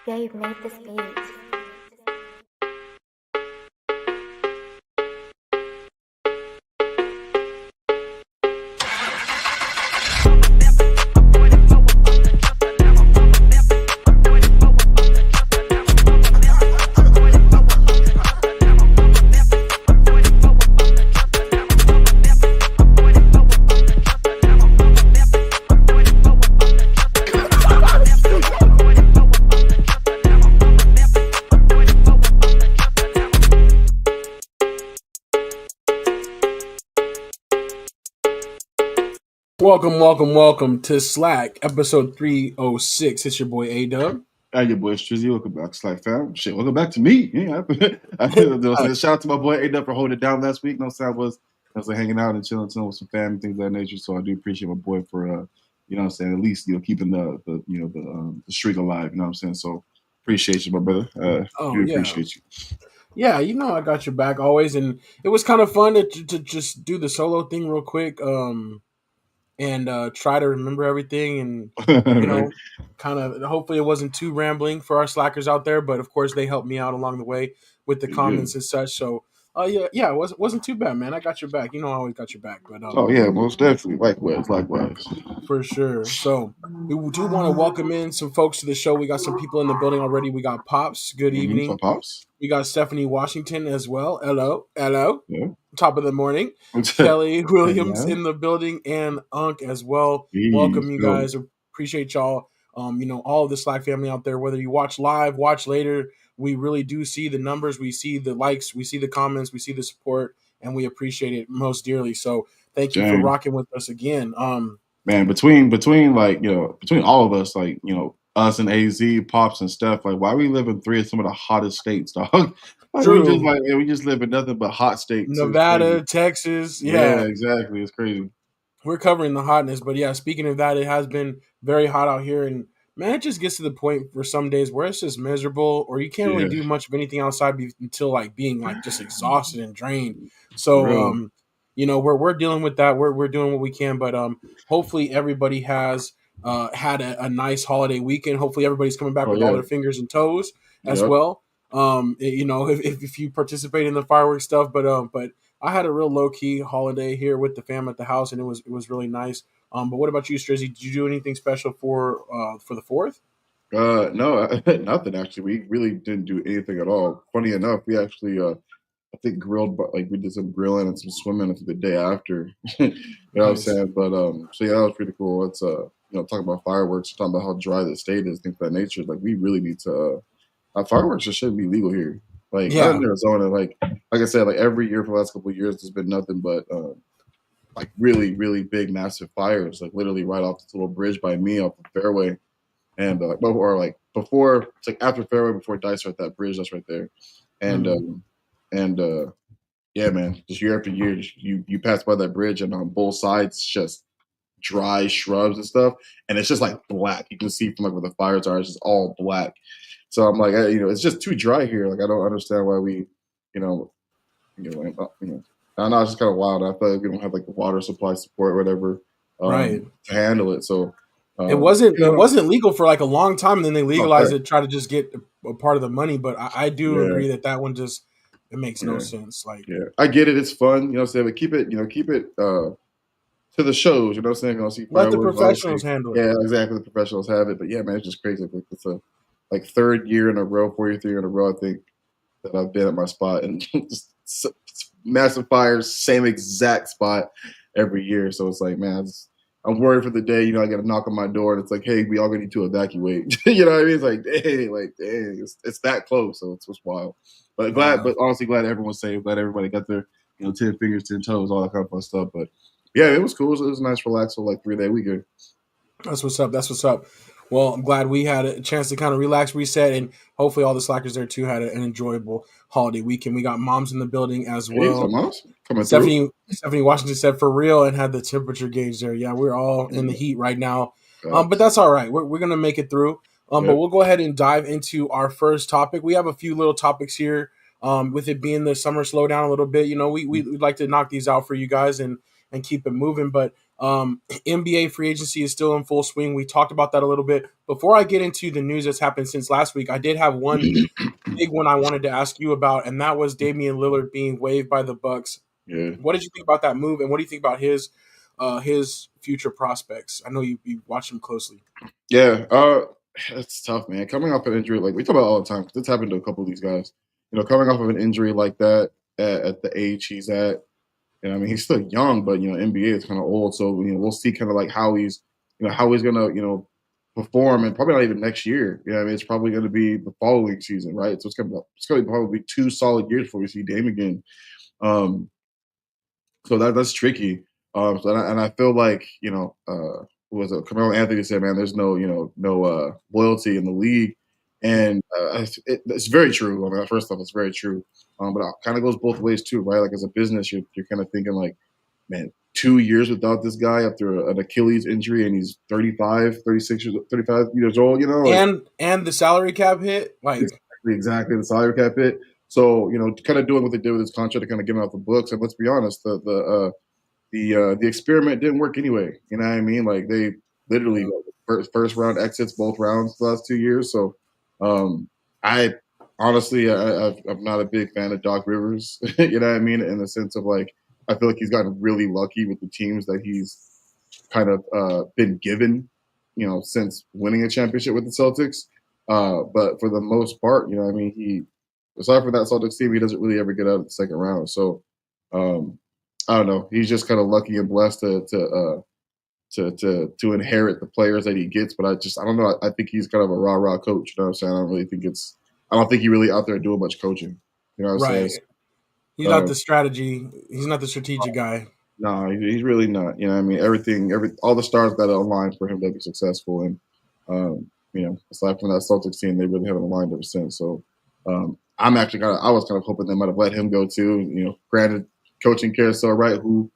Dave made this beat. Welcome to Slack, episode 306. It's your boy A-Dub. Hey, your boy Strizzy. Welcome back to Slack fam. Shit, welcome back to me. Yeah, shout out to my boy A-Dub for holding it down last week. No sound was hanging out and chilling with some family, things of that nature. So I do appreciate my boy for at least keeping the streak alive. You know what I'm saying? So appreciate you, my brother. Appreciate you. Yeah, I got your back always, and it was kind of fun to just do the solo thing real quick. And try to remember everything, and Right. kind of hopefully it wasn't too rambling for our slackers out there, but of course they helped me out along the way with the comments and such. So it wasn't too bad, man. I got your back. I always got your back. But Oh yeah, most definitely. Likewise. For sure. So we do want to welcome in some folks to the show. We got some people in the building already. We got Pops. Good evening. So Pops. We got Stephanie Washington as well. Hello. Yeah. Top of the morning. Kelly Williams in the building, and Unk as well. Welcome, you guys. Appreciate y'all. All of the Slack family out there, whether you watch live, watch later, we really do see the numbers. We see the likes, we see the comments, we see the support, and we appreciate it most dearly. So thank you for rocking with us again. Man, between all of us, us and AZ, Pops and Steph, why we live in three of some of the hottest states, dog? True. We just live in nothing but hot states. Nevada, Texas. Yeah, exactly. It's crazy. We're covering the hotness, but yeah, speaking of that, it has been very hot out here, and man, it just gets to the point for some days where it's just miserable, or you can't really do much of anything outside until being just exhausted and drained. So, we're dealing with that. We're doing what we can, but hopefully everybody has had a nice holiday weekend. Hopefully everybody's coming back with all their fingers and toes as well. If you participate in the fireworks stuff, but I had a real low key holiday here with the fam at the house, and it was really nice. But what about you, Strizzy? Did you do anything special for the 4th? No, nothing actually. We really didn't do anything at all. Funny enough, we actually I think grilled, we did some grilling and some swimming the day after. You know what I'm saying? But so yeah, that was pretty cool. It's talking about fireworks, talking about how dry the state is, things of that nature. We really need to. Fireworks just shouldn't be legal here. Out in Arizona, like I said, every year for the last couple of years, there's been nothing but really, really big, massive fires, literally right off this little bridge by me off the fairway, and before, it's after fairway, before Dicer at that bridge that's right there, and yeah, man, just year after year, you pass by that bridge, and on both sides, just dry shrubs and stuff, and it's just black. You can see from where the fires are, it's just all black. So I'm it's just too dry here. I don't understand why we, I know it's just kind of wild. I feel like we don't have the water supply support or whatever, to handle it. So it wasn't legal for a long time, and then they legalized it, try to just get a part of the money. But I do agree that one just it makes no sense. I get it. It's fun, but keep it to the shows. You know what I'm saying? Let the professionals handle it. Yeah, exactly. The professionals have it. But yeah, man, it's just crazy. It's a third year in a row, 4th year in a row, I think, that I've been at my spot, and just massive fires, same exact spot every year. So it's man, I'm worried for the day. I get a knock on my door, and it's hey, we all need to evacuate. You know what I mean? It's dang, it's that close. So it's wild. But honestly glad everyone's safe. Glad everybody got their 10 fingers, 10 toes, all that kind of fun stuff. But yeah, it was cool. It was a nice, relaxed, 3-day weekend. That's what's up. Well, I'm glad we had a chance to kind of relax, reset, and hopefully all the slackers there too had an enjoyable holiday weekend. We got moms in the building as well. Moms coming Stephanie Washington said for real and had the temperature gauge there. Yeah, we're all in the heat right now, but that's all right. We're gonna make it through. But we'll go ahead and dive into our first topic. We have a few little topics here. With it being the summer slowdown a little bit, we'd like to knock these out for you guys and keep it moving. But NBA free agency is still in full swing. We talked about that a little bit. Before I get into the news that's happened since last week, I did have one big one I wanted to ask you about, and that was Damian Lillard being waived by the Bucks. Yeah. What did you think about that move, and what do you think about his future prospects? I know you watch him closely. Yeah, it's tough, man. Coming off an injury, like we talk about all the time, 'cause it's happened to a couple of these guys. Coming off of an injury like that at the age he's at, and I mean he's still young, but NBA is kind of old, so we'll see kind of like how he's gonna perform, and probably not even next year. I mean it's probably gonna be the following season, right? So it's gonna be probably 2 solid years before we see Dame again. Um, so that's tricky. And I feel like who was it? Carmelo Anthony said, "Man, there's no loyalty in the league," and it's very true. I mean, first off, it's very true. But it kind of goes both ways too, right? Like as a business, you're kind of thinking like, man, 2 years without this guy after an Achilles injury, and he's 35, 36 years, 35 years old. Like And the salary cap hit, like exactly the salary cap hit. So kind of doing what they did with his contract to kind of get him off the books. And let's be honest, the experiment didn't work anyway. You know what I mean? Like they literally yeah. first round exits both rounds the last 2 years. So I honestly I'm not a big fan of Doc Rivers. You know what I mean? In the sense of like I feel like he's gotten really lucky with the teams that he's kind of been given. Since winning a championship with the Celtics. But for the most part, I mean, aside from that Celtics team, he doesn't really ever get out of the second round. So um, I don't know. He's just kind of lucky and blessed to inherit the players that he gets. But I don't know. I think he's kind of a rah coach. You know what I'm saying? I don't think he really out there doing much coaching. You know what I'm saying? Right. He's not the strategy. He's not the strategic guy. No, he's really not. You know, what I mean, all the stars got to align for him to be successful. And aside from that Celtics team, they really haven't aligned ever since. So I was kind of hoping they might have let him go too. Granted, coaching carousel, right? Who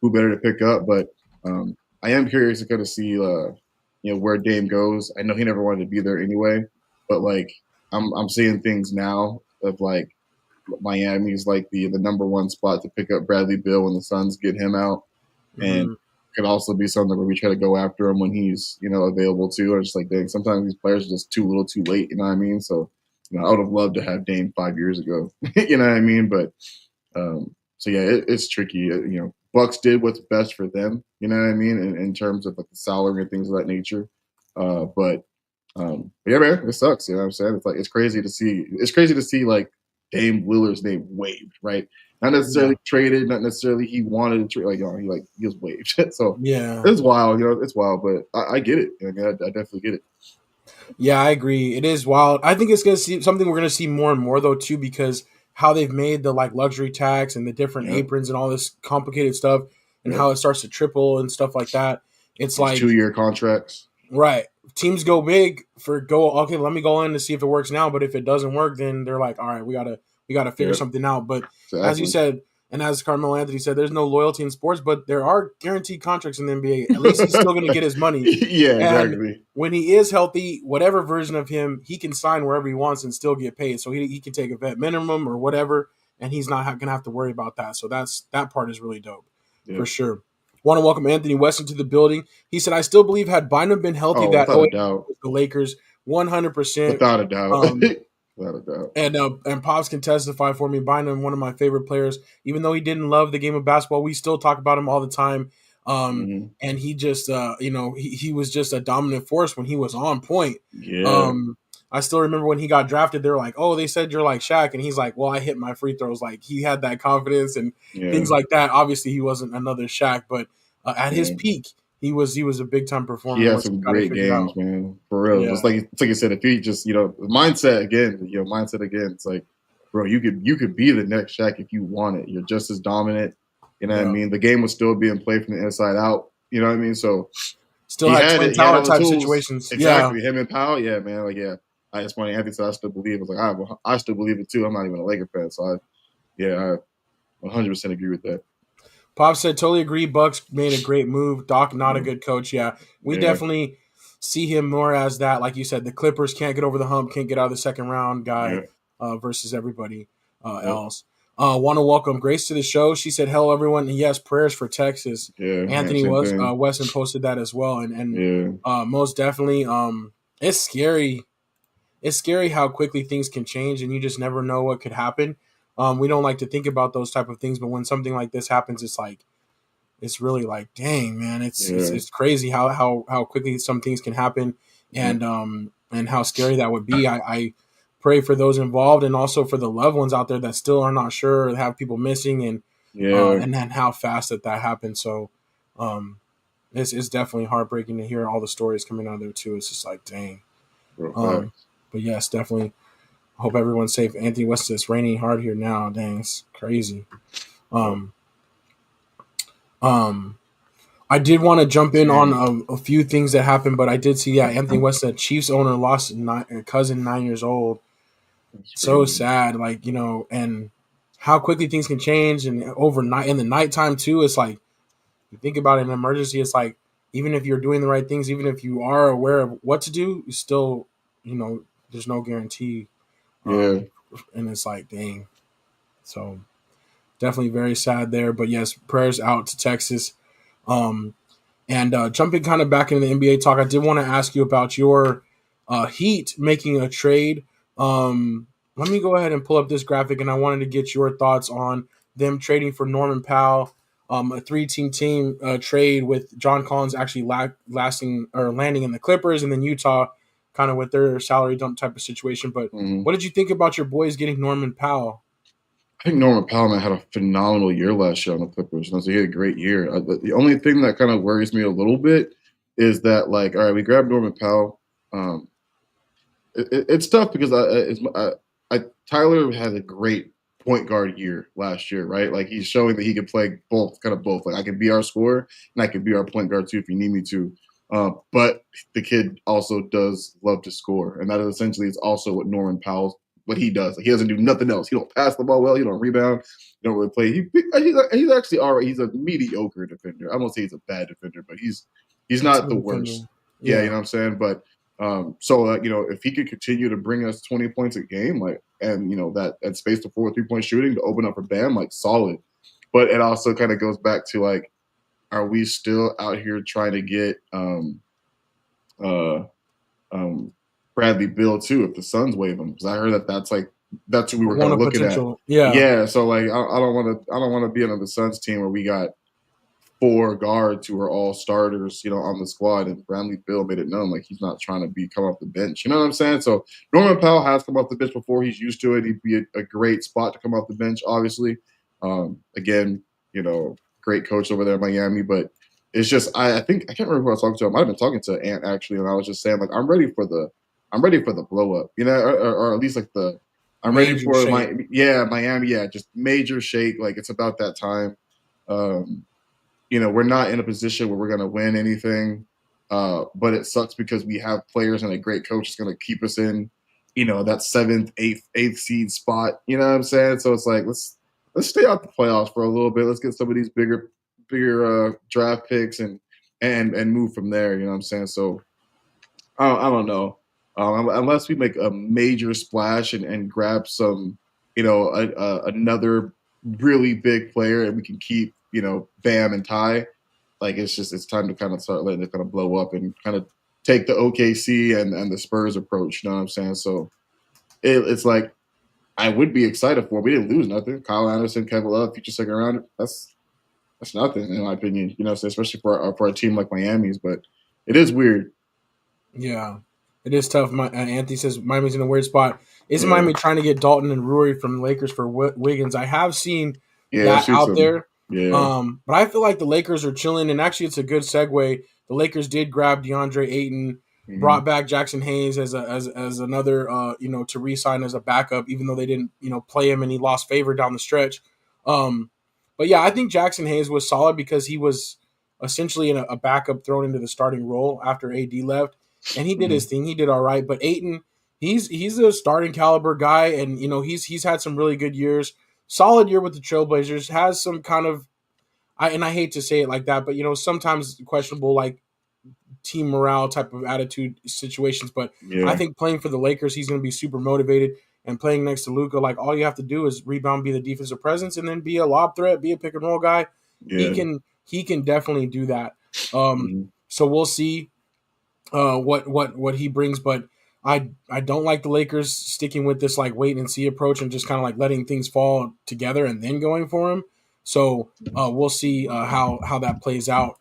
better to pick up? But I am curious to kind of see, where Dame goes. I know he never wanted to be there anyway, but like I'm seeing things now of like Miami's like the number one spot to pick up Bradley Beal when the Suns get him out, and could also be something where we try to go after him when he's available too. Or just like, dang, sometimes these players are just too little, too late. You know what I mean? So I would have loved to have Dame 5 years ago. You know what I mean? But so yeah, it's tricky. Bucks did what's best for them. You know what I mean? In terms of like the salary and things of that nature. But yeah, man, it sucks. You know what I'm saying? It's like it's crazy to see. It's crazy to see like Dame Lillard's name waived, right? Not necessarily traded, not necessarily he wanted to trade. He was waived. So Yeah. it's wild. It's wild, but I get it. I mean, I definitely get it. Yeah, I agree. It is wild. I think it's gonna see something we're gonna see more and more though too, because how they've made the like luxury tax and the different Yep. aprons and all this complicated stuff, and Yep. how it starts to triple and stuff like that. It's These like 2 year contracts. right. Teams go big okay, let me go in to see if it works now. But if it doesn't work, then they're like, all right, we gotta figure Yep. something out. But as you Exactly. said, and as Carmelo Anthony said, there's no loyalty in sports, but there are guaranteed contracts in the NBA. At least he's still gonna get his money. Yeah, And exactly. when he is healthy, whatever version of him, he can sign wherever he wants and still get paid. So he can take a vet minimum or whatever, and he's not gonna have to worry about that. So that part is really dope for Yep. sure. Want to welcome Anthony Weston to the building. He said, "I still believe had Bynum been healthy, Oh, that without a 08 doubt. the Lakers 100%." Without a doubt. Um, Without a doubt. and Pops can testify for me. Bynum, one of my favorite players. Even though he didn't love the game of basketball, we still talk about him all the time. Hmm. And he just, he was just a dominant force when he was on point. Yeah. Um, I still remember when he got drafted, they were like, "Oh, they said you're like Shaq," and he's like, "Well, I hit my free throws." Like he had that confidence and Yeah. things like that. Obviously, he wasn't another Shaq, but at his Yeah. peak, he was a big time He performer had once he some got it great figured games, out. man. For real. Yeah, It's like you said, if he just, mindset again, mindset again. It's like, bro, you could be the next Shaq if you want it. You're just as dominant. You know what I yeah. mean? The game was still being played from the inside out. You know what I mean? So Still he had had twin it. He had tower all the type tools. situations. Yeah, Exactly. Him and Powell. Yeah, man. Like, yeah. It's funny. Anthony said I still believe. I was like, I still believe it too. I'm not even a Laker fan, so I 100% agree with that. Pop said, totally agree. Bucks made a great move. Doc, not a Yeah. good coach. Yeah, we Yeah. definitely see him more as that. Like you said, the Clippers can't get over the hump, can't get out of the second round guy Yeah. versus everybody Yep. else. Want to welcome Grace to the show. She said, "Hello, everyone." And yes, prayers for Texas. Yeah, man, Anthony same thing. Weston posted that as well, and Yeah, most definitely, it's scary. It's scary how quickly things can change, and you just never know what could happen. We don't like to think about those type of things, but when something like this happens, it's really like, dang, man, yeah, it's crazy how quickly some things can happen, yeah, and how scary that would be. I pray for those involved and also for the loved ones out there that still are not sure, have people missing, yeah, and then how fast that happened. So, um, it's definitely heartbreaking to hear all the stories coming out of there too. It's just like, dang. real Um, facts. but yes, definitely. Hope everyone's safe. Anthony West, it's raining hard here now. Dang, it's crazy. Oh, Um, um, I did want to jump in on dang, a few things that happened, but I did see, yeah, Anthony West, the Chiefs owner, lost a cousin 9 years old. that's So crazy. sad, like, and how quickly things can change, and overnight in the nighttime too. It's like, you think about it, in an emergency. It's like, even if you're doing the right things, even if you are aware of what to do, you still, there's no guarantee. Yeah, Um, and it's like, dang. So definitely very sad there. But yes, prayers out to Texas. Um, And jumping kind of back into the NBA talk, I did want to ask you about your Heat making a trade. Let me go ahead and pull up this graphic, and I wanted to get your thoughts on them trading for Norman Powell, a three-team trade with John Collins actually lasting or landing in the Clippers, and then Utah kind of with their salary dump type of situation. But mhm. what did you think about your boys getting Norman Powell? I think Norman Powell man, had a phenomenal year last year on the Clippers. And so he had a great year. The only thing that kind of worries me a little bit is that, like, all right, we grabbed Norman Powell. Um, it's tough because Tyler had a great point guard year last year, right? Like he's showing that he can play both, kind of both. Like I can be our scorer and I can be our point guard too if you need me to. But the kid also does love to score, and that is essentially is also what he does. Like he doesn't do nothing else. He don't pass the ball well. He don't rebound. He don't really play. He's actually all right. He's a mediocre defender. I won't say he's a bad defender, but he's That's a not good the defender. worst. Yeah, you know Yeah, what I'm saying. But if he could continue to bring us 20 points a game, like, and that and space the floor 3 point shooting to open up for Bam, like solid. But it also kind of goes back to like, are we still out here trying to get uh um Bradley Bill too if the Suns waive him? Because I heard that's what we were kind one of of looking at. potential. Yeah, Yeah, so like I don't want to be on the Suns team where we got four guards who are all starters, on the squad. And Bradley Bill made it known like he's not trying to come off the bench. You know what I'm saying? So Norman Powell has come off the bench before. He's used to it. He'd be a great spot to come off the bench, obviously. Again, great coach over there in Miami, but it's just I think I can't remember who I was talking to. I might have been talking to Ant actually, and I was just saying like I'm ready for the blow up, or at least like I'm ready major for shake. my Miami, just major shake. Like it's about that time. Um, we're not in a position where we're going to win anything. But it sucks because we have players and a great coach that's going to keep us in, that seventh, eighth seed spot. You know what I'm saying? So it's like let's stay out the playoffs for a little bit. Let's get some of these bigger draft picks and move from there. You know what I'm saying? So I don't know. Unless we make a major splash and grab some, another really big player and we can keep, Bam and Ty, like it's time to kind of start letting it kind of blow up and kind of take the OKC and the Spurs approach. You know what I'm saying? So it's like I would be excited for. We didn't lose nothing. Kyle Anderson, Kevin Love, future second round. That's nothing in my opinion. So especially for a team like Miami's, but it is weird. Yeah, it is tough. Anthony says Miami's in a weird spot. Is Yeah, Miami trying to get Dalton and Rui from the Lakers for Wiggins? I have seen yeah, that shoot out some. there, Yeah. but I feel like the Lakers are chilling. And actually, it's a good segue. The Lakers did grab DeAndre Ayton, Mhm. brought back Jackson Hayes as another to re-sign as a backup, even though they didn't play him and he lost favor down the stretch. Um, but yeah, I think Jackson Hayes was solid because he was essentially in a backup thrown into the starting role after AD left, and he did his Mhm. thing. He did all right. But Aiton, he's a starting caliber guy, and he's had some really good years. Solid year with the Trailblazers. Has some kind of I hate to say it like that, but sometimes questionable like team morale type of attitude situations. But I Yeah. think playing for the Lakers, he's going to be super motivated. and playing next to Luka, like all you have to do is rebound, be the defensive presence, and then be a lob threat, be a pick and roll guy. He Yeah. can he can definitely do that. Hmm. So we'll see what he brings, but I don't like the Lakers sticking with this like wait and see approach and just kind of like letting things fall together and then going for him. So we'll see how that plays out.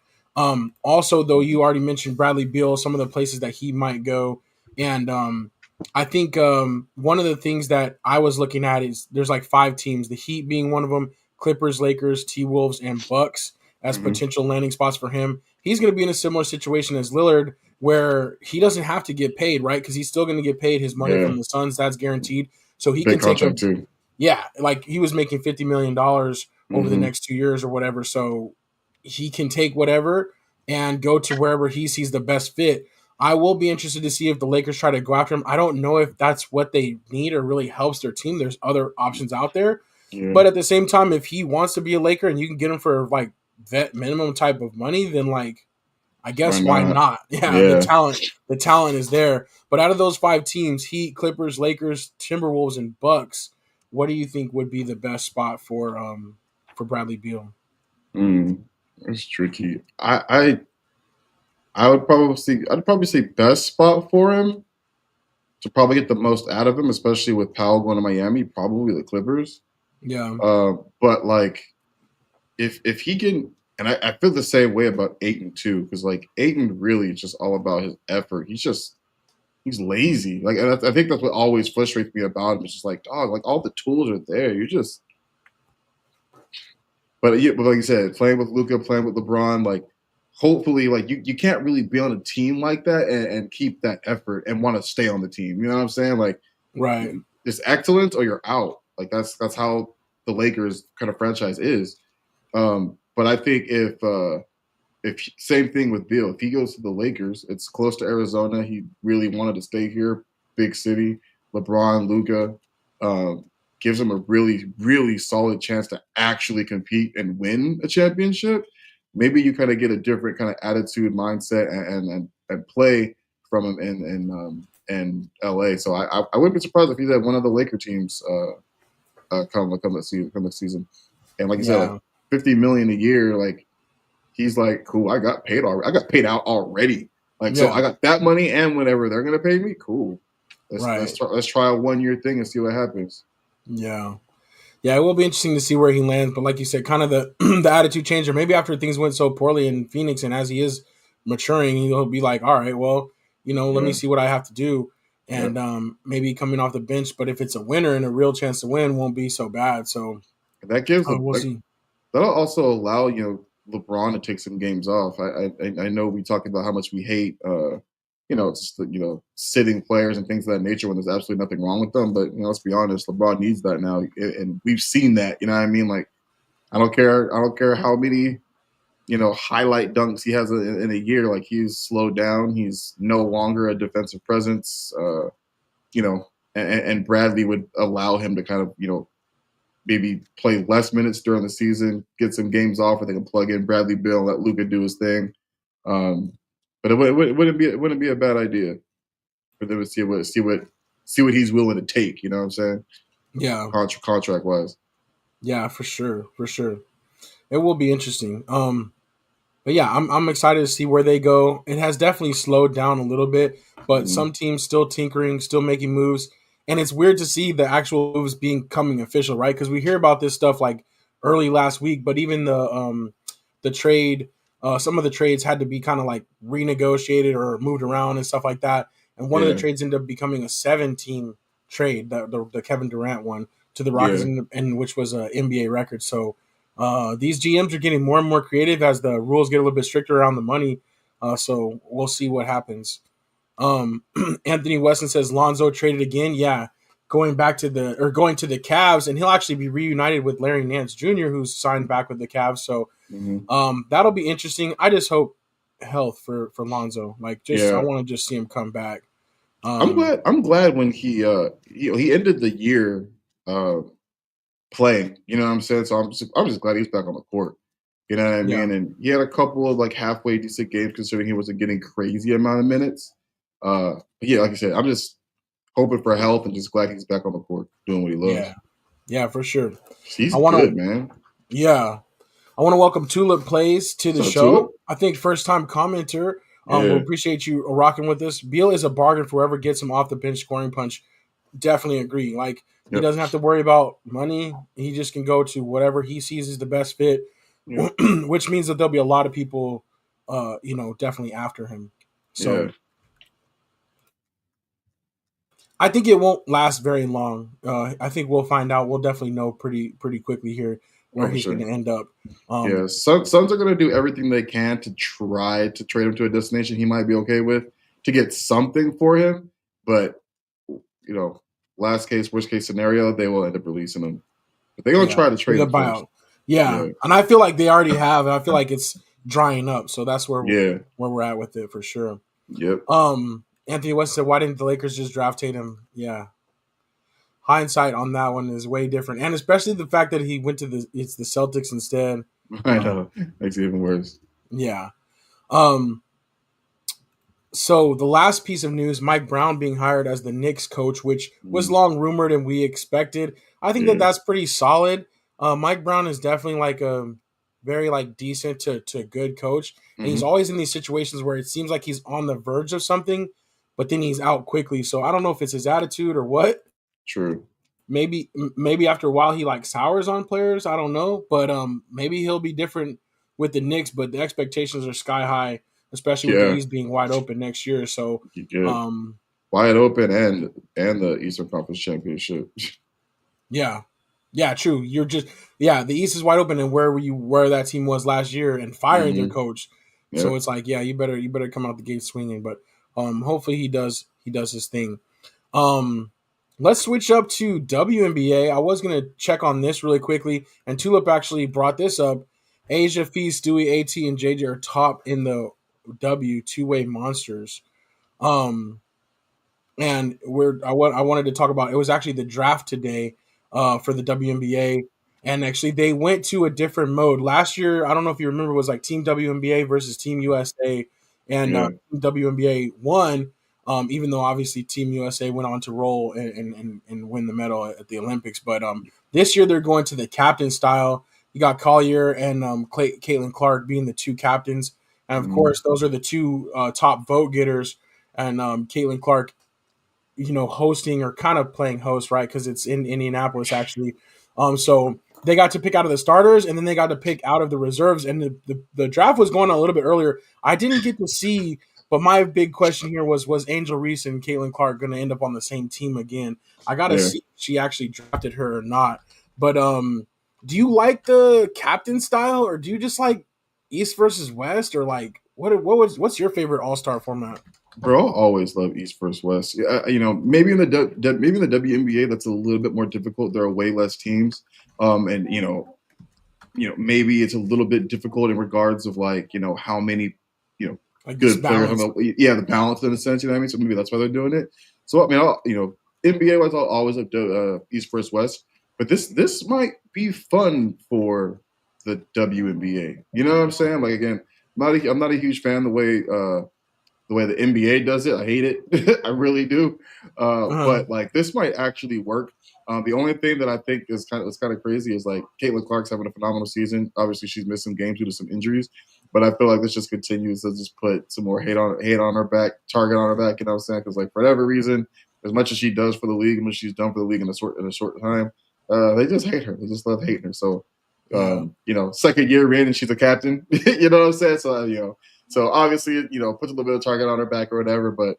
Also, though, you already mentioned Bradley Beal, some of the places that he might go, and I think one of the things that I was looking at is there's like 5 teams, the Heat being one of them, Clippers, Lakers, T Wolves, and Bucks as Hmm. potential landing spots for him. He's going to be in a similar situation as Lillard, where he doesn't have to get paid, right? Because he's still going to get paid his money Yeah. from the Suns. That's guaranteed. So he Big can take a, contract too. yeah, like he was making $50 million over the Hmm. next 2 years or whatever. So he can take whatever and go to wherever he sees the best fit. I will be interested to see if the Lakers try to go after him. I don't know if that's what they need or really helps their team. There's other options out there. Yeah. But at the same time, if he wants to be a Laker and you can get him for like vet minimum type of money, then like I Why guess why not? not? Yeah, Yeah. the talent is there. But out of those 5 teams, Heat, Clippers, Lakers, Timberwolves, and Bucks, what do you think would be the best spot for Bradley Beal? Mm. It's tricky. I'd probably say best spot for him to probably get the most out of him, especially with Powell going to Miami, probably the Clippers. Yeah, But like if he can, and I feel the same way about Aiton too, because like Aiton really is just all about his effort. He's lazy. Like, and I think that's what always frustrates me about him. It's just like, dog, like all the tools are there. You're just, but yeah, but like you said, playing with Luca, playing with LeBron, like hopefully, like you can't really be on a team like that and keep that effort and want to stay on the team. You know what I'm saying? Like right. it's excellence or you're out. Like that's how the Lakers kind of franchise is. But I think if same thing with Bill, if he goes to the Lakers, it's close to Arizona. He really wanted to stay here, big city. LeBron, Luca, um, gives him a really solid chance to actually compete and win a championship. Maybe you kind of get a different kind of attitude, mindset, and play from him in LA. So I wouldn't be surprised if he's at one of the Laker teams come this season. And like you said, like Yeah, 50 million a year, like he's like, cool, I got paid already. I got paid out already. Like, so I yeah, got that money and whatever they're gonna pay me. Cool. right. Let's try a 1 year thing and see what happens. Yeah. Yeah, it will be interesting to see where he lands. But like you said, kind of the the attitude change, or maybe after things went so poorly in Phoenix, and as he is maturing, he'll be like, "All right, well, let me Yeah. see what I have to do," Yeah. and maybe coming off the bench. But if it's a winner and a real chance to win, won't be so bad. So That gives we'll like see. that'll also allow LeBron to take some games off. I know we talk about how much we hate just sitting players and things of that nature when there's absolutely nothing wrong with them. But let's be honest, LeBron needs that now, and we've seen that. You know what I mean? Like I don't care how many highlight dunks he has in a year. Like he's slowed down. He's no longer a defensive presence. You know, and Bradley would allow him to kind of maybe play less minutes during the season, get some games off, where they can plug in Bradley Bill, let Luca do his thing. Um, but it wouldn't be a bad idea for them to see what he's willing to take. You know what I'm saying? Yeah, Contract wise. yeah, for sure, for sure. It will be interesting. But yeah, I'm excited to see where they go. It has definitely slowed down a little bit, but Hmm. some teams still tinkering, still making moves, and it's weird to see the actual moves being coming official, right? Because we hear about this stuff like early last week, but even the trade, some of the trades had to be kind of like renegotiated or moved around and stuff like that. And one of the Yeah. trades ended up becoming a 7-team trade, the Kevin Durant one to the Rockets, Yeah. and which was an NBA record. So these GMs are getting more and more creative as the rules get a little bit stricter around the money. So we'll see what happens. Anthony Weston says Lonzo traded again. Yeah, going to the Cavs, and he'll actually be reunited with Larry Nance Jr., who's signed back with the Cavs. So Hmm. that'll be interesting. I just hope health for Lonzo. Like, just I Yeah. want to just see him come back. Um, I'm glad when he ended the year uh playing. You know what I'm saying? So I'm just glad he's back on the court. You know what I yeah, mean? And he had a couple of like halfway decent games considering he wasn't getting crazy amount of minutes. But yeah, like I said, I'm just hoping for health and just glad he's back on the court doing what he Yeah, loves. yeah, for sure. He's I want good, to, man. yeah, I want to welcome Tulip Plays to the What's up, Tulip? show. I think first time commenter. We Yeah. appreciate you rocking with us. Beal is a bargain for whoever gets him off the bench scoring punch. Definitely agree. Like he Yep. doesn't have to worry about money. He just can go to whatever he sees is the best fit, Yep. which means that there'll be a lot of people, definitely after him. Yeah. So I think it won't last very long. I think we'll find out. We'll definitely know pretty quickly here where Oh, for he's going sure. to end up. Yeah. Um, Suns are going to do everything they can to try to trade him to a destination he might be okay with to get something for him. But, you know, last case, worst case scenario, they will end up releasing him. But they're going to yeah, try to with trade a him first. buyout. Yeah, Yeah. and I feel like they already have, and I feel like it's drying up. So that's Yeah. where we're at with it for sure. Yep. Anthony West said, "Why didn't the Lakers just draft Tatum?" Yeah, hindsight on that one is way different, and especially the fact that he went to the Celtics instead. I Uh, know. Makes it even worse. yeah. Um, So the last piece of news: Mike Brown being hired as the Knicks coach, which was Mm, long rumored and we expected. I think that yeah. that's pretty solid. Mike Brown is definitely like a very like decent to good coach, and he's Hmm. always in these situations where it seems like he's on the verge of something, but then he's out quickly. So I don't know if it's his attitude or what. True. Maybe after a while he like sours on players. I don't know, but maybe he'll be different with the Knicks. But the expectations are sky high, especially with the Yeah. East being wide open next year. So You good. um, Wide open and the Eastern Conference Championship. yeah, yeah, true. The East is wide open, and where that team was last year and firing their Hmm. coach. So Yep. it's like, yeah, you better come out the gate swinging. But hopefully he does his thing. Um, let's switch up to WNBA. I was gonna check on this really quickly, and Tulip actually brought this up. Asia Feast, Dewey, At, and JJ are top in the W two-way monsters. Um, and I wanted to talk about it was actually the draft today for the WNBA, and actually they went to a different mode last year. I don't know if you remember, it was like Team WNBA versus Team USA, and Yeah. Team WNBA won. Even though obviously Team USA went on to roll and win the medal at the Olympics, but this year they're going to the captain style. You got Collier and Caitlin Clark being the two captains, and of Hmm. course those are the two top vote getters. And Caitlin Clark, hosting or kind of playing host, right? Because it's in Indianapolis actually. So they got to pick out of the starters, and then they got to pick out of the reserves. And the draft was going on a little bit earlier. I didn't get to see, but my big question here was Angel Reese and Caitlin Clark going to end up on the same team again? I got to Yeah. see if she actually drafted her or not. But do you like the captain style, or do you just like East versus West, or like what's your favorite All Star format? Bro, I always love East versus West. Yeah, maybe in the maybe in the WNBA that's a little bit more difficult. There are way less teams, and maybe it's a little bit difficult in regards of like how many you know Like just good players on balance? the balance in a sense. You know what I mean? So maybe that's why they're doing it. So I mean, NBA wise, I'll always have East versus West, but this might be fun for the WNBA. You know what I'm saying? Like again, I'm not a huge fan the way the NBA does it. I hate it. I really do. Uh, But like this might actually work. The only thing that I think is kind of crazy is like Caitlin Clark's having a phenomenal season. Obviously, she's missed some games due to some injuries, but I feel like this just continues to just put some more hate on her back, target on her back. You know what I'm saying? Because like for whatever reason, as much as she does for the league, and much she's done for the league in a short time, they just hate her. They just love hating her. So yeah. second year in and she's a captain. You know what I'm saying? So so obviously, puts a little bit of target on her back or whatever, but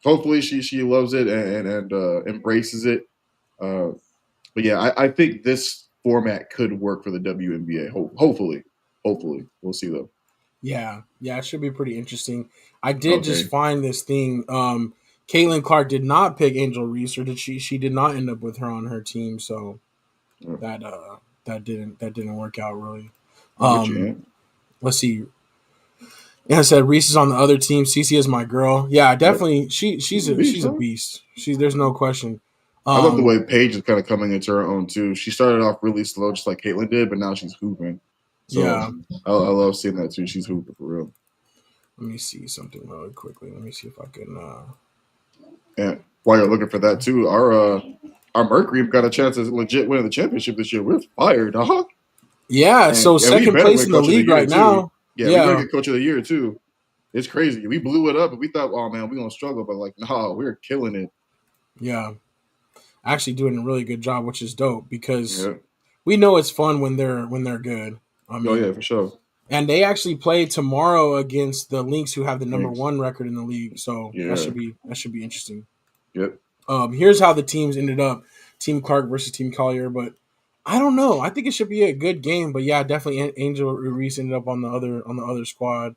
hopefully she loves it and embraces it. Uh, but yeah, I think this format could work for the WNBA. Hopefully, we'll see though. Yeah, yeah, it should be pretty interesting. I did just Okay. find this thing. Caitlin Clark did not pick Angel Reese, or did she? She did not end up with her on her team, so Uh, that didn't work out really. I'm with you, Um, Ant. let's see. And I said Reese is on the other team. Cece is my girl. Yeah, Yep. definitely. She She's she's a a beast, she's a huh? beast. There's no question. I love the Um, way Paige is kind of coming into her own too. She started off really slow, just like Caitlyn did, but now she's hooping. So yeah. I love seeing that too. She's hooping for real. Let me see something really quickly. Let me see if I can. And while you're looking for that too, our Mercury got a chance to legit win the championship this year. We're fired, dog. Yeah, so And we second better place win in the Coach of the league Year right too. now. Yeah, we better Yeah, get Coach of the Year too. It's crazy. We blew it up, and we thought, oh man, we're gonna struggle, but like, no, we're killing it. yeah. Actually doing a really good job, which is dope because Yeah. we know it's fun when they're good. I Oh yeah, mean, for sure. and they actually play tomorrow against the Lynx, who have the number Thanks. one record in the league. So Yeah. that should be interesting. Yep. Here's how the teams ended up: Team Clark versus Team Collier. But I don't know. I think it should be a good game. But yeah, definitely Angel Reese ended up on the other squad.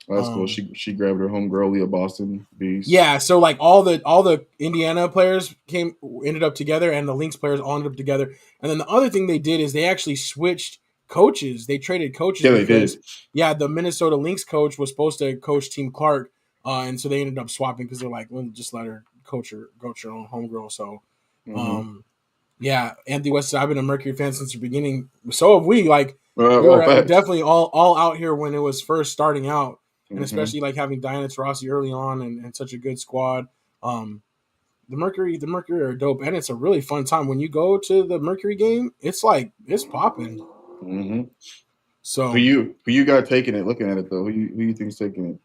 That's cool. Um, She grabbed her homegirl, Leah Boston Beast. Yeah, so like all the Indiana players ended up together, and the Lynx players all ended up together. And then the other thing they did is they actually switched coaches. They traded coaches Yeah, they because did. yeah, the Minnesota Lynx coach was supposed to coach Team Clark, and so they ended up swapping because they're like, well, just let her coach her own homegirl. So, Mm-hmm. um, yeah, Anthony West. I've been a Mercury fan since the beginning. So have we. Like we All were facts. definitely all out here when it was first starting out, and Mm-hmm. especially like having Diana Taurasi early on and such a good squad. Um, the Mercury are dope, and it's a really fun time when you go to the Mercury game. It's like it's popping. Mm-hmm. So Who you got taking it? Looking at it though, who you think's taking it?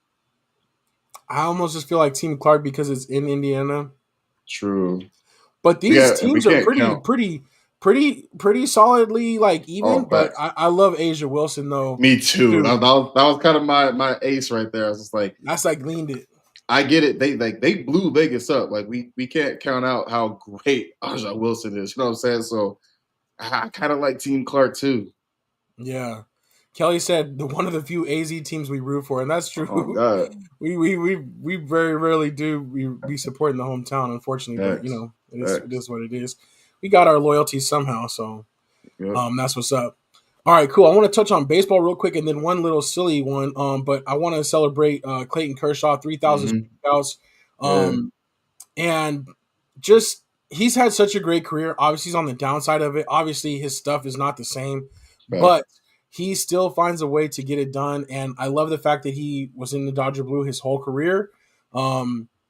I almost just feel like Team Clark because it's in Indiana. True. But these We teams are can't count. pretty solidly like even. All But facts. I love Asia Wilson though Me too. too. That was kind of my ace right there. I was just like, That's like leaned it. I get it. They blew Vegas up. Like we can't count out how great Aja Wilson is. You know what I'm saying? So I kind of like Team Clark too. Yeah. Kelly said one of the few AZ teams we root for, and that's Oh true. God, We very rarely do we support in the hometown, unfortunately. But you facts, know, it facts. is what it is. We got our loyalty somehow, so Yep. that's what's up. All right, cool. I want to touch on baseball real quick, and then one little silly one. But I want to celebrate Clayton Kershaw, 3,000 Mm-hmm. strikeouts. Yeah. Um, and just he's had such a great career. Obviously, he's on the downside of it. Obviously, his stuff is not the same, Facts. but he still finds a way to get it done. And I love the fact that he was in the Dodger Blue his whole career.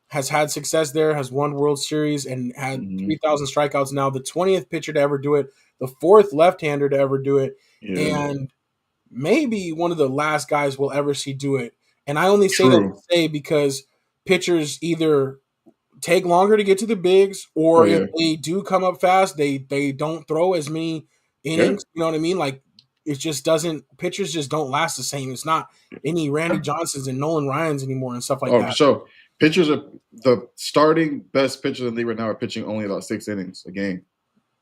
Has had success there, has won World Series, and had Mm-hmm. 3,000 strikeouts now. The 20th pitcher to ever do it, the fourth left-hander to ever do it, Yeah. and maybe one of the last guys we'll ever see do it. And I only say that to True. say because pitchers either take longer to get to the bigs, Oh or if yeah. they do come up fast, they don't throw as many Yeah. innings. You know what I mean? Like it just doesn't. Pitchers just don't last the same. It's not any Randy Johnsons and Nolan Ryans anymore and stuff like Oh, for that. sure. Pitchers are the starting best pitchers in the league right now are pitching only about 6 innings a game.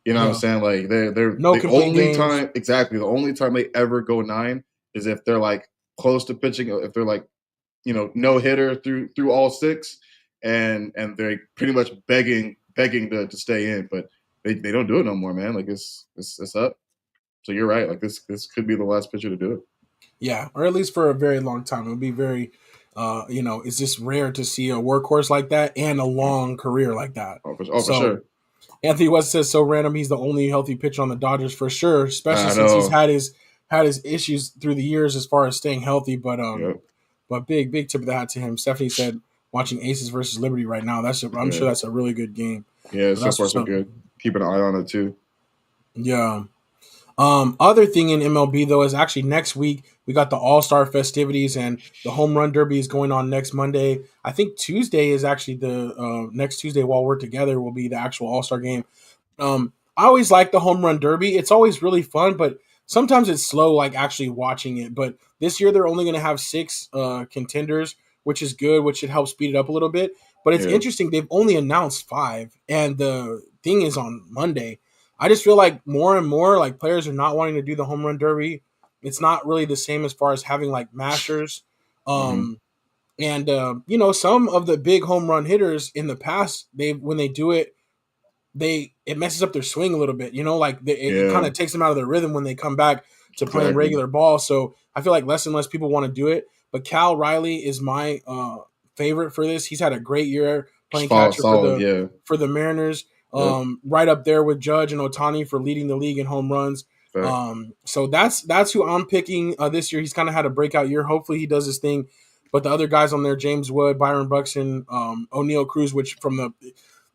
You know what I'm Yeah, saying? Like they're no the complete only games. time exactly the only time they ever go nine is if they're like close to pitching, if they're like, no hitter through all six, and they're pretty much begging to stay in, but they don't do it no more, man. Like it's up. So you're right. Like this could be the last pitcher to do it. Yeah, or at least for a very long time. It would be very, it's just rare to see a workhorse like that and a Yeah. long career like that. Oh, for So sure. Anthony West says so random. He's the only healthy pitcher on the Dodgers for sure, especially I since he's know. had his issues through the years as far as staying healthy. Yep. But big tip of the hat to him. Stephanie said watching Aces versus Liberty right now. I'm Yeah. sure that's a really good game. Yeah. So So that's far what's so up. good. Keep an eye on it too. Yeah. Other thing in MLB though is actually next week we got the All Star festivities and the Home Run Derby is going on next Monday. I think Tuesday is actually the next Tuesday while we're together will be the actual All Star game. I always like the Home Run Derby. It's always really fun, but sometimes it's slow, like actually watching it. But this year they're only going to have six contenders, which is good, which should help speed it up a little bit. But it's Yeah. interesting; they've only announced five, and the thing is on Monday. I just feel like more and more like players are not wanting to do the Home Run Derby. It's not really the same as far as having like Masters. Mm-hmm. Um, and some of the big home run hitters in the past, they when they do it, it messes up their swing a little bit. Like it kind Yeah. of takes them out of their rhythm when they come back to playing Exactly. regular ball. So I feel like less and less people want to do it. But Cal Riley is my favorite for this. He's had a great year playing catcher Solid. Yeah. for the Mariners. Yep. Right up there with Judge and Otani for leading the league in home runs. Facts. So that's who I'm picking this year. He's kind of had a breakout year. Hopefully he does his thing but the other guys on there, James Wood, Byron Buxton, O'Neal Cruz, which from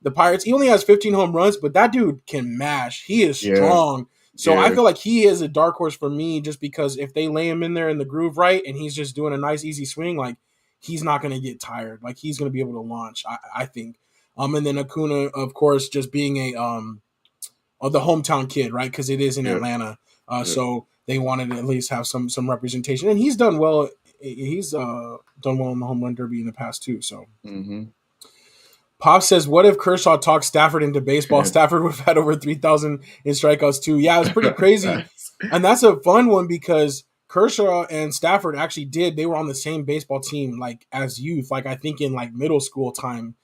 the Pirates, he only has 15 home runs, but that dude can mash. He is Yeah, strong. So I yeah, feel like he is a dark horse for me, just because if they lay him in there in the groove right, and he's just doing a nice easy swing, like he's not going to get tired. Like he's going to be able to launch. I think. And then Acuna, of course, just being the hometown kid, right? Because it is in yeah, Atlanta, yeah. so they wanted to at least have some representation, and he's done well. He's done well in the home run derby in the past too. So Mm-hmm. Pop says, "What if Kershaw talked Stafford into baseball? Stafford would have had over 3,000 in strikeouts too." Yeah, it was pretty crazy, Facts. and that's a fun one because Kershaw and Stafford actually did. They were on the same baseball team, like as youth, like I think in like middle school time.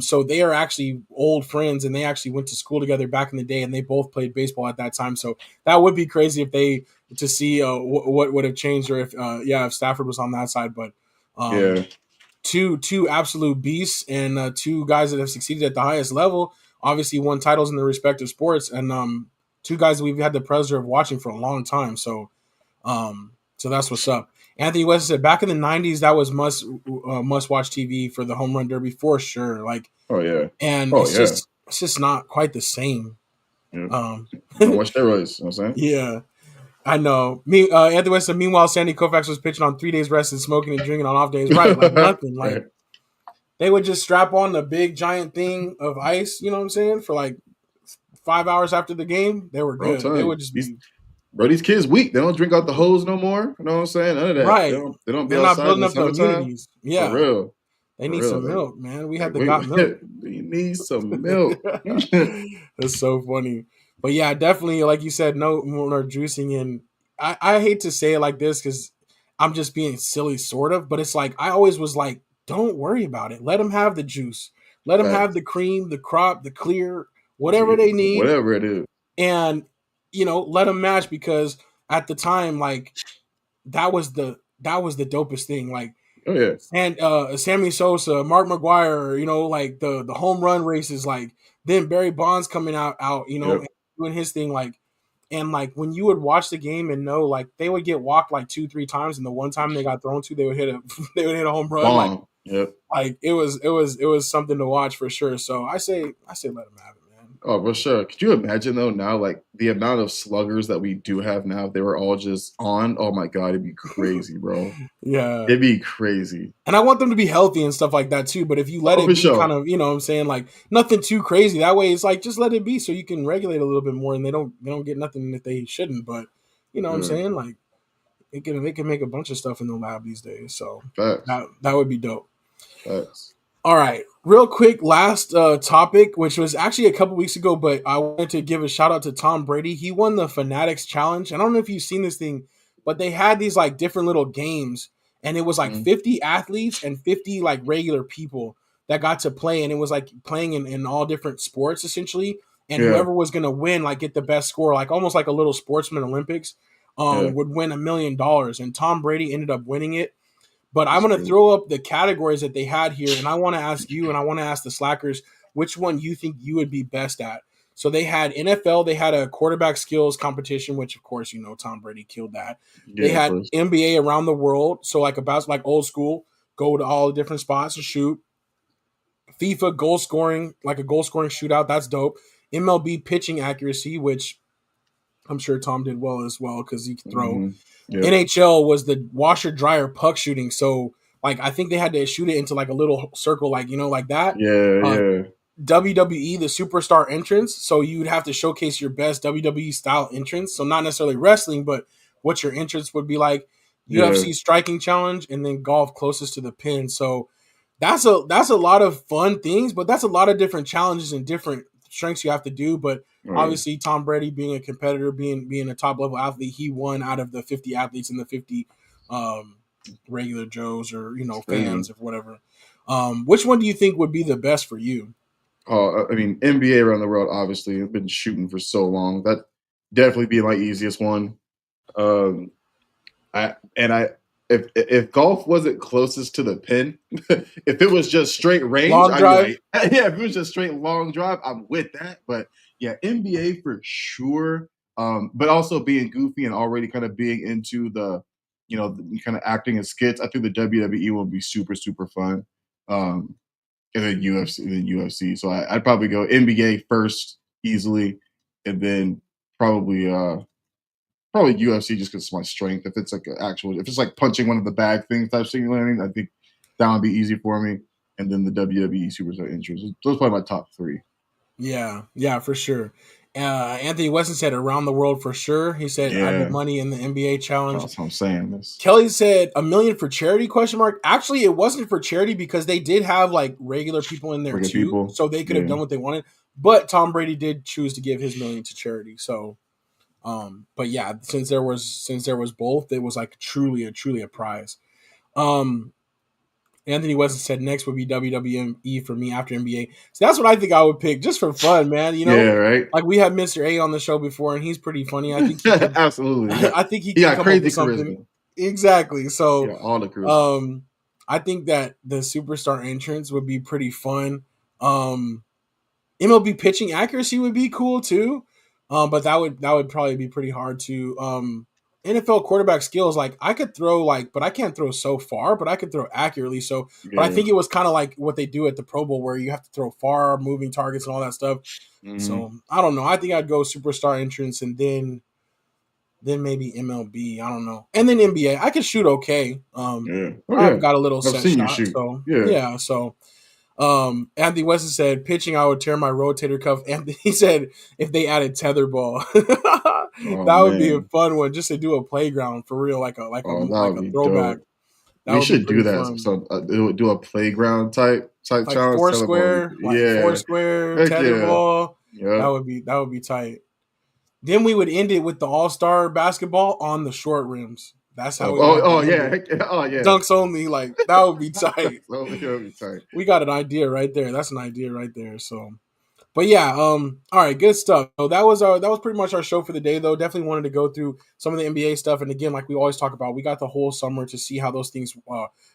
So they are actually old friends, and they actually went to school together back in the day, and they both played baseball at that time. So that would be crazy if they to see what would have changed, or if if Stafford was on that side, but. Um, Yeah, two absolute beasts, and two guys that have succeeded at the highest level. Obviously, won titles in their respective sports, and two guys that we've had the pleasure of watching for a long time. So that's what's up. Anthony West said back in the '90s that was must watch TV for the home run derby for sure. Like, oh yeah, and oh yeah, it's just not quite the same. yeah. Um, So much steroids. You know what I'm saying? yeah, I know. Anthony West said. Meanwhile, Sandy Koufax was pitching on 3 days rest and smoking and drinking on off days. Right, like nothing. Like Right. they would just strap on the big giant thing of ice, you know what I'm saying, for like 5 hours after the game. They were Bro, I'm good. They telling you, would just these be bro, these kids weak. They don't drink out the hose no more. You know what I'm saying? None of that. They right. don't. They don't be They're not outside in building the up the summertime. immunities. For Yeah. real. They For need real. some milk, man. We had Like the we got milk. we need some milk. That's so funny. But yeah, definitely, like you said, no more juicing. And I hate to say it like this because I'm just being silly, sort of. But it's like I always was like, don't worry about it. Let them have the juice. Let them have Facts. the cream, the crop, the clear, whatever they need, Whatever it is. and let them match because at the time, like that was the dopest thing. Like Oh yeah. and Sammy Sosa, Mark McGuire, like the home run races, like then Barry Bonds coming out, Yep. and doing his thing, like and like when you would watch the game and know like they would get walked like 2-3 times, and the one time they got thrown to, they would hit a they would hit a home run, like Bomb. Yep. it was something to watch for sure. So I say let them have it, man. Oh, for sure. Could you imagine though now, like the amount of sluggers that we do have now, if they were all just on. Oh my god, it'd be crazy, bro. Yeah. It'd be crazy. And I want them to be healthy and stuff like that too. But if you let Oh, for it be kind sure. of, what I'm saying, like nothing too crazy, that way it's like just let it be so you can regulate a little bit more and they don't get nothing that they shouldn't. But you know what I'm Yeah. saying? Like they can make a bunch of stuff in the lab these days. So Facts. that would be dope. Facts. All right, real quick, last topic, which was actually a couple weeks ago, but I wanted to give a shout out to Tom Brady. He won the Fanatics Challenge. I don't know if you've seen this thing, but they had these like different little games, and it was like Mhm. 50 athletes and 50 like regular people that got to play, and it was like playing in all different sports essentially. And Yeah. whoever was gonna win, like get the best score, like almost like a little sportsman Olympics, Yeah. would win $1 million. And Tom Brady ended up winning it, but I'm That's going to crazy. throw up the categories that they had here, and I want to ask you, and I want to ask the slackers, which one you think you would be best at. So they had NFL, they had a quarterback skills competition, which of course Tom Brady killed that. They Yeah, of had course. NBA around the world, so like about like old school, go to all the different spots and shoot. FIFA goal scoring, like a goal scoring shootout, that's dope. MLB pitching accuracy, which I'm sure Tom did well as well because he could throw. Hmm. Yep. NHL was the washer dryer puck shooting. So like I think they had to shoot it into like a little circle, like like that. Yeah, Uh, yeah, WWE, the superstar entrance. So you'd have to showcase your best WWE style entrance. So not necessarily wrestling, but what your entrance would be like. yeah. UFC striking challenge, and then golf closest to the pin. So that's a lot of fun things, but that's a lot of different challenges and different strengths you have to do. But Oh, yeah. obviously, Tom Brady being a competitor, being a top level athlete, he won out of the 50 athletes and the 50 um, regular Joes or It's fans crazy. or whatever. Which one do you think would be the best for you? I mean, NBA around the world, obviously, I've been shooting for so long. That definitely be my easiest one. Um, I if golf wasn't closest to the pin, if it was just straight range, Long I'd be drive. like, yeah, if it was just straight long drive, I'm with that. But yeah, NBA for sure. But also being goofy and already kind of being into kind of acting as skits. I think the WWE will be super super fun. Um, and then UFC. So I'd probably go NBA first easily, and then probably probably UFC just because it's my strength. If it's like if it's like punching one of the bag things type thing, you know what I mean? I think that would be easy for me. And then the WWE Superstar Entries. Those are probably my top three. Yeah, yeah, for sure. Anthony Weston said around the world for sure. He said I do Yeah, money in the NBA challenge. that's what I'm saying. This Kelly said a million for charity question mark. Actually, it wasn't for charity because they did have like regular people in there regular too, people. so they could have Yeah, done what they wanted. But Tom Brady did choose to give his million to charity. So but yeah, since there was both, it was like truly a prize. Um Anthony Weston said next would be WWE for me after NBA. So that's what I think I would pick just for fun, man. yeah, right. Like we had Mr. A on the show before, and he's pretty funny. I think he could, Absolutely. I think he He could got come up crazy with something charisma. exactly. So, Yeah, all the charisma. um, I think that the superstar entrance would be pretty fun. Um, MLB pitching accuracy would be cool too. But that would probably be pretty hard to NFL quarterback skills, like I could throw but I can't throw so far, but I could throw accurately. So but I Yeah. think it was kind of like what they do at the Pro Bowl where you have to throw far moving targets and all that stuff. Hmm. So I don't know. I think I'd go superstar entrance and then maybe MLB. I don't know. And then NBA. I could shoot okay. Yeah. Oh I've yeah. got a little I've set seen you shot. shoot. So Yeah. yeah, so Anthony Weston said, pitching, I would tear my rotator cuff. Anthony said, if they added tetherball, Oh that would be a man. fun one just to do a playground for real, like a like a Oh, that like would a be throwback. dope. That We would be should do pretty that. fun. So do a playground type Like challenge. Tetherball. Yeah. Foursquare, Heck yeah. tetherball. That Yep. would be tight. Then we would end it with the All Star basketball on the short rims. That's how we would have to end Yeah. it. Heck yeah. Oh yeah. Dunks only, like that would be tight. So it'll be tight. We got an idea right there. That's an idea right there. So but yeah, all right, good stuff. So that was pretty much our show for the day, though. Definitely wanted to go through some of the NBA stuff, and again, like we always talk about, we got the whole summer to see how those things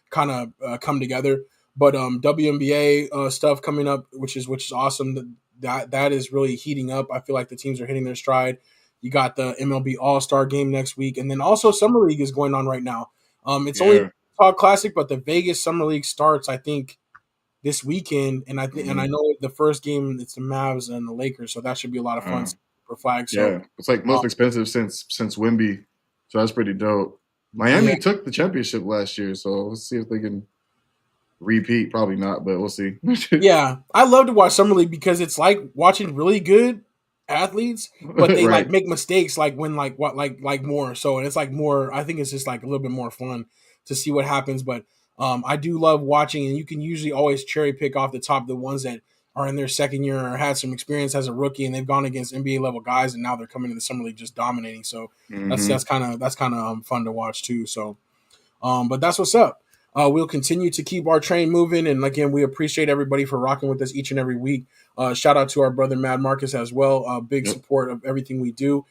kind of come together. But WNBA stuff coming up, which is awesome. That is really heating up. I feel like the teams are hitting their stride. You got the MLB All Star Game next week, and then also Summer League is going on right now. It's only Yeah. Talk Classic, but the Vegas Summer League starts, I think, this weekend, and I Hmm. know the first game it's the Mavs and the Lakers, so that should be a lot of fun for flag. So Yeah. It's like um, most expensive since Wimby. So that's pretty dope. yeah, Miami took the championship last year, so let's see if they can repeat. Probably not, but we'll see. yeah, I love to watch summer league because it's like watching really good athletes, but they like Right. make mistakes like when like what like more. So and it's like more. I think it's just like a little bit more fun to see what happens. But I do love watching, and you can usually always cherry pick off the top the ones that are in their second year or had some experience as a rookie, and they've gone against NBA level guys, and now they're coming to the summer league just dominating. So that's Hmm. that's kind of that's kind of fun to watch too. So but that's what's up. We'll continue to keep our train moving. And again, we appreciate everybody for rocking with us each and every week. Shout out to our brother, Mad Marcus, as well. Big Yep. support of everything we do.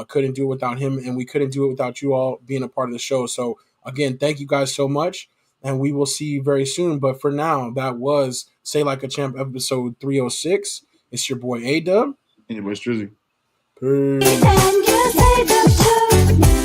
Couldn't do it without him, and we couldn't do it without you all being a part of the show. So, again, thank you guys so much. And we will see you very soon. But for now, that was Say Like a Champ episode 306. It's your boy A Dub. Anyways, Drizzy. Peace. And you say the truth.